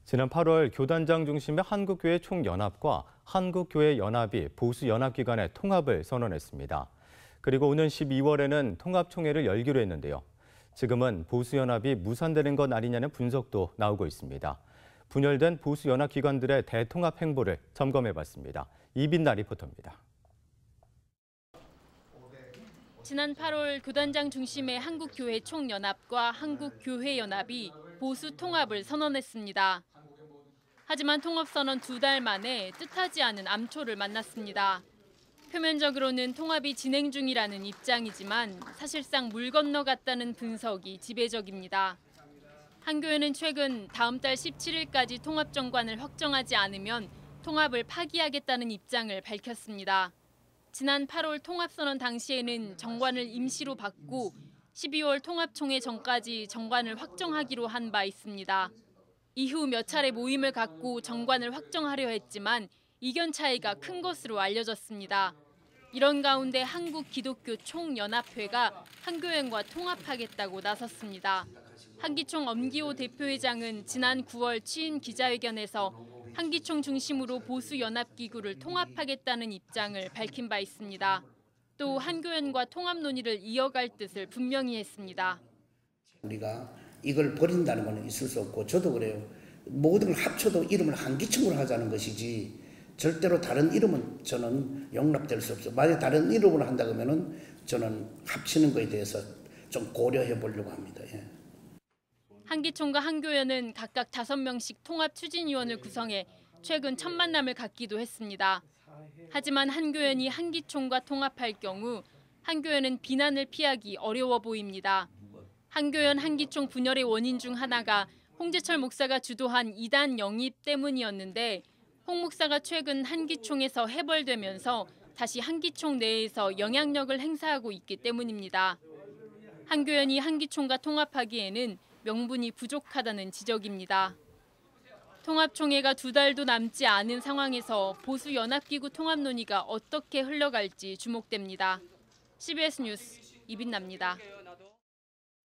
지난 8월 교단장 중심의 한국교회 총연합과 한국교회연합이 보수연합기관의 통합을 선언했습니다. 그리고 오는 12월에는 통합총회를 열기로 했는데요. 지금은 보수연합이 무산되는 것 아니냐는 분석도 나오고 있습니다. 분열된 보수연합기관들의 대통합 행보를 점검해봤습니다. 이빈나 리포터입니다. 지난 8월 교단장 중심의 한국교회 총연합과 한국교회연합이 보수 통합을 선언했습니다. 하지만 통합선언 2달 만에 뜻하지 않은 암초를 만났습니다. 표면적으로는 통합이 진행 중이라는 입장이지만 사실상 물 건너갔다는 분석이 지배적입니다. 한교회는 최근 다음 달 17일까지 통합정관을 확정하지 않으면 통합을 파기하겠다는 입장을 밝혔습니다. 지난 8월 통합선언 당시에는 정관을 임시로 받고 12월 통합총회 전까지 정관을 확정하기로 한 바 있습니다. 이후 몇 차례 모임을 갖고 정관을 확정하려 했지만 이견 차이가 큰 것으로 알려졌습니다. 이런 가운데 한국기독교 총연합회가 한교회과 통합하겠다고 나섰습니다. 한기총 엄기호 대표회장은 지난 9월 취임 기자회견에서 한기총 중심으로 보수연합기구를 통합하겠다는 입장을 밝힌 바 있습니다. 또 한교연과 통합 논의를 이어갈 뜻을 분명히 했습니다. 우리가 이걸 버린다는 건 있을 수 없고 저도 그래요. 모든 걸 합쳐도 이름을 한기총으로 하자는 것이지 절대로 다른 이름은 저는 용납될 수 없어요. 만약 다른 이름으로 한다 그러면은 저는 합치는 것에 대해서 좀 고려해 보려고 합니다. 예. 한기총과 한교연은 각각 5명씩 통합 추진위원을 구성해 최근 첫 만남을 갖기도 했습니다. 하지만 한교연이 한기총과 통합할 경우 한교연은 비난을 피하기 어려워 보입니다. 한교연 한기총 분열의 원인 중 하나가 홍재철 목사가 주도한 이단 영입 때문이었는데 홍 목사가 최근 한기총에서 해벌되면서 다시 한기총 내에서 영향력을 행사하고 있기 때문입니다. 한교연이 한기총과 통합하기에는 명분이 부족하다는 지적입니다. 통합총회가 2달도 남지 않은 상황에서 보수연합기구 통합 논의가 어떻게 흘러갈지 주목됩니다. CBS 뉴스 이빈나입니다.